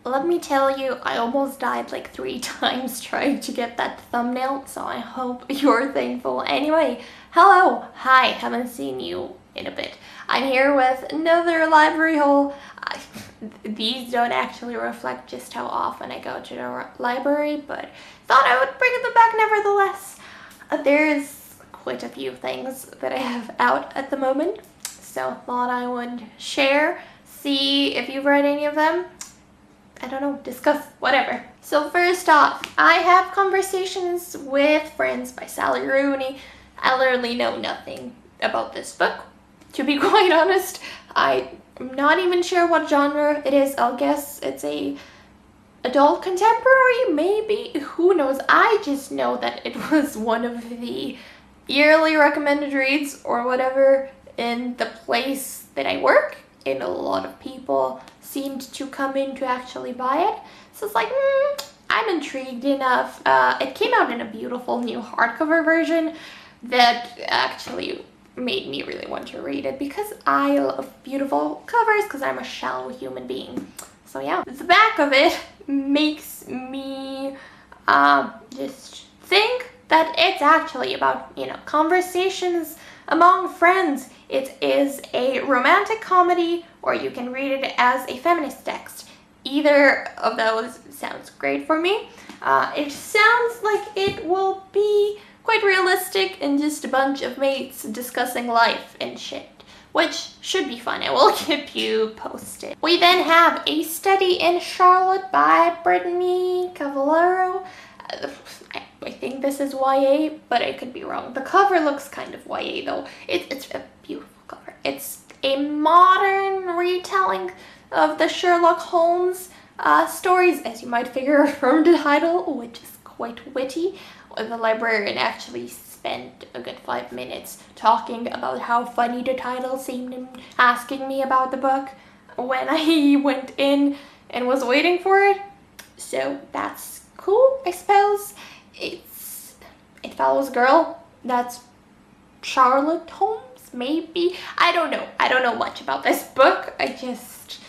let me tell you, I almost died like 3 times trying to get that thumbnail, so I hope you're thankful. Anyway, hello, hi, haven't seen you in a bit. I'm here with another library haul. These don't actually reflect just how often I go to the library, but thought I would bring them back nevertheless. There's quite a few things that I have out at the moment, so thought I would share, see if you've read any of them. I don't know, discuss, whatever. So first off, I have Conversations with Friends by Sally Rooney. I literally know nothing about this book. To be quite honest, I'm not even sure what genre it is. I'll guess it's a adult contemporary, maybe? Who knows? I just know that it was one of the yearly recommended reads or whatever in the place that I work, and a lot of people seemed to come in to actually buy it. So it's like, I'm intrigued enough. It came out in a beautiful new hardcover version that actually made me really want to read it because I love beautiful covers because I'm a shallow human being. So yeah, the back of it makes me just think that it's actually about, conversations among friends. It is a romantic comedy, or you can read it as a feminist text. Either of those sounds great for me. It sounds like it will be quite realistic and just a bunch of mates discussing life and shit, which should be fun. I will keep you posted. We then have A Study in Charlotte by Brittany Cavallaro. I think this is YA, but I could be wrong. The cover looks kind of YA though. It's a beautiful cover. It's a modern retelling of the Sherlock Holmes stories, as you might figure from the title, which is quite witty. The librarian actually spent a good 5 minutes talking about how funny the title seemed and asking me about the book when I went in and was waiting for it. So that's cool, I suppose. It follows a girl that's Charlotte Holmes, maybe? I don't know. I don't know much about this book. I just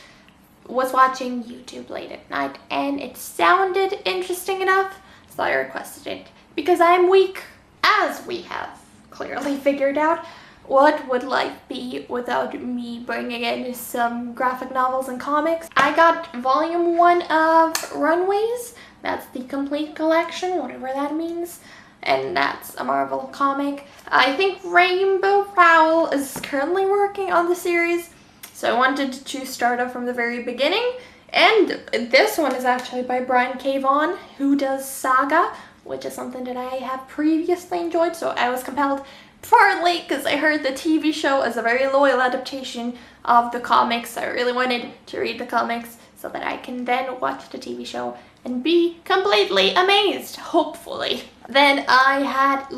was watching YouTube late at night and it sounded interesting enough, so I requested it. Because I'm weak, as we have clearly figured out. What would life be without me bringing in some graphic novels and comics? I got volume 1 of Runways. That's the complete collection, whatever that means. And that's a Marvel comic. I think Rainbow Rowell is currently working on the series, so I wanted to start off from the very beginning. And this one is actually by Brian K. Vaughan, who does Saga, which is something that I have previously enjoyed, so I was compelled, partly because I heard the TV show is a very loyal adaptation of the comics. I really wanted to read the comics so that I can then watch the TV show and be completely amazed, hopefully. Then I had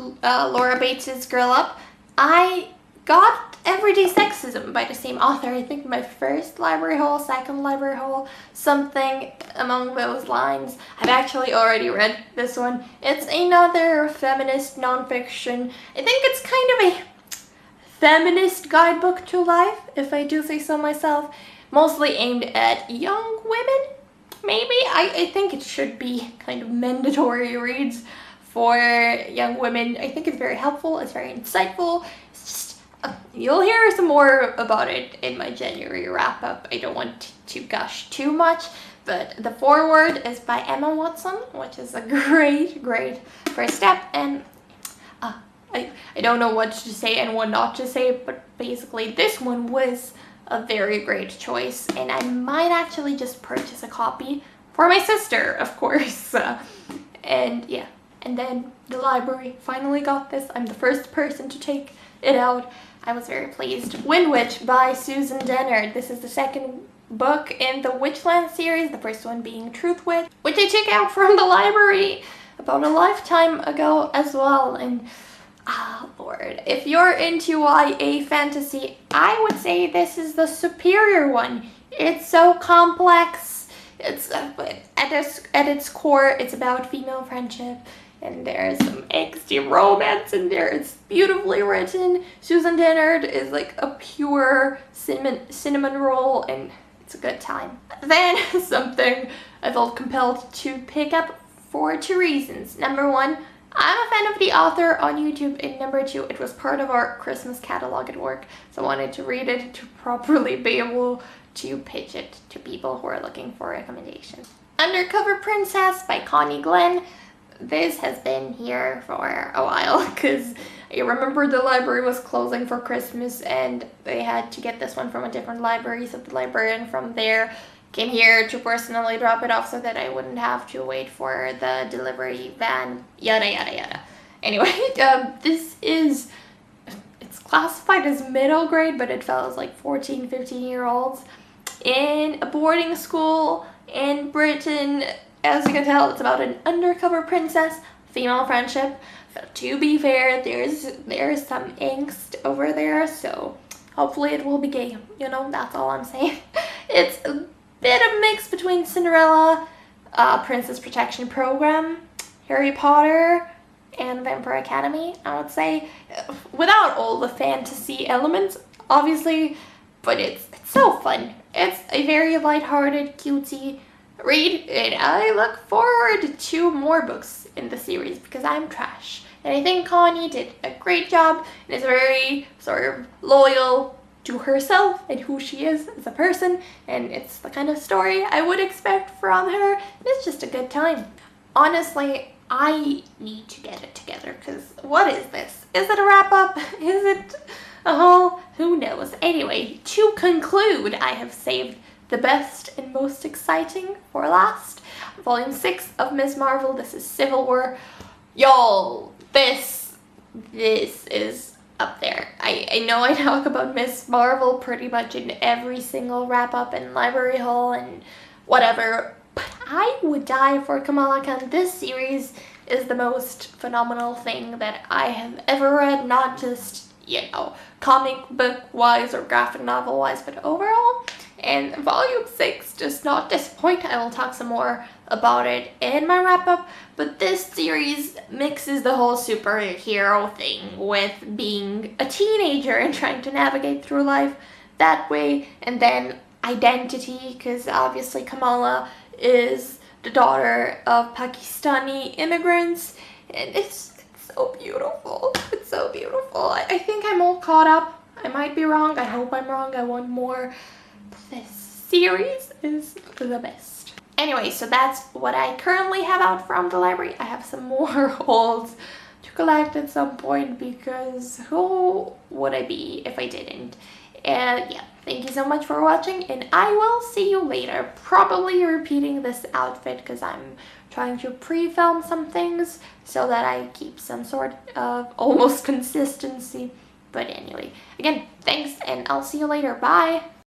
Laura Bates's Girl Up. I got Everyday Sexism by the same author. I think my first library haul, second library haul, something among those lines. I've actually already read this one. It's another feminist nonfiction. I think it's kind of a feminist guidebook to life, if I do say so myself. Mostly aimed at young women, maybe? I think it should be kind of mandatory reads for young women. I think it's very helpful, it's very insightful. It's just, you'll hear some more about it in my January wrap-up. I don't want to gush too much, but the foreword is by Emma Watson, which is a great first step, and I don't know what to say and what not to say, but basically this one was a very great choice, and I might actually just purchase a copy for my sister, of course. And yeah, and then the library finally got this. I'm the first person to take it out. I was very pleased. Wind Witch by Susan Dennard. This is the second book in the Witchland series, the first one being Truth Witch, which I took out from the library about a lifetime ago as well. And Lord, if you're into YA fantasy, I would say this is the superior one. It's so complex. It's at its core, it's about female friendship, and there's some angsty romance in there. It's beautifully written. Susan Dennard is like a pure cinnamon roll, and It's a good time. Then something I felt compelled to pick up for 2 reasons. Number 1, I'm a fan of the author on YouTube, and number 2, it was part of our Christmas catalog at work, so I wanted to read it to properly be able to pitch it to people who are looking for recommendations. Undercover Princess by Connie Glenn. This has been here for a while because I remember the library was closing for Christmas and they had to get this one from a different library, so the librarian from there came here to personally drop it off so that I wouldn't have to wait for the delivery van, yada yada yada. Anyway, this is, it's classified as middle grade, but it follows like 14, 15-year-olds in a boarding school in Britain. As you can tell, it's about an undercover princess, female friendship. To be fair, there's some angst over there, so hopefully it will be gay. You know, that's all I'm saying. It's a bit of a mix between Cinderella, Princess Protection Program, Harry Potter, and Vampire Academy, I would say. Without all the fantasy elements, obviously, but it's so fun. It's a very lighthearted, cutesy read, and I look forward to more books in the series because I'm trash. And I think Connie did a great job and is very sort of loyal to herself and who she is as a person, and it's the kind of story I would expect from her, and it's just a good time. Honestly, I need to get it together because what is this? Is it a wrap-up? Is it a haul? Who knows? Anyway, to conclude, I have saved the best and most exciting for last. Volume 6 of Ms. Marvel. This is Civil War. Y'all, this is up there. I know I talk about Ms. Marvel pretty much in every single wrap-up and library haul and whatever, but I would die for Kamala Khan. This series is the most phenomenal thing that I have ever read, not just, you know, comic book-wise or graphic novel-wise, but overall. And Volume 6 does not disappoint. I will talk some more about it in my wrap-up, but this series mixes the whole superhero thing with being a teenager and trying to navigate through life that way, and then identity, because obviously Kamala is the daughter of Pakistani immigrants, and it's so beautiful. It's so beautiful. I think I'm all caught up. I might be wrong. I hope I'm wrong. I want more. This series is the best. Anyway, so that's what I currently have out from the library. I have some more holds to collect at some point because who would I be if I didn't? And yeah, thank you so much for watching, and I will see you later. Probably repeating this outfit because I'm trying to pre-film some things so that I keep some sort of almost consistency. But anyway, again, thanks, and I'll see you later. Bye!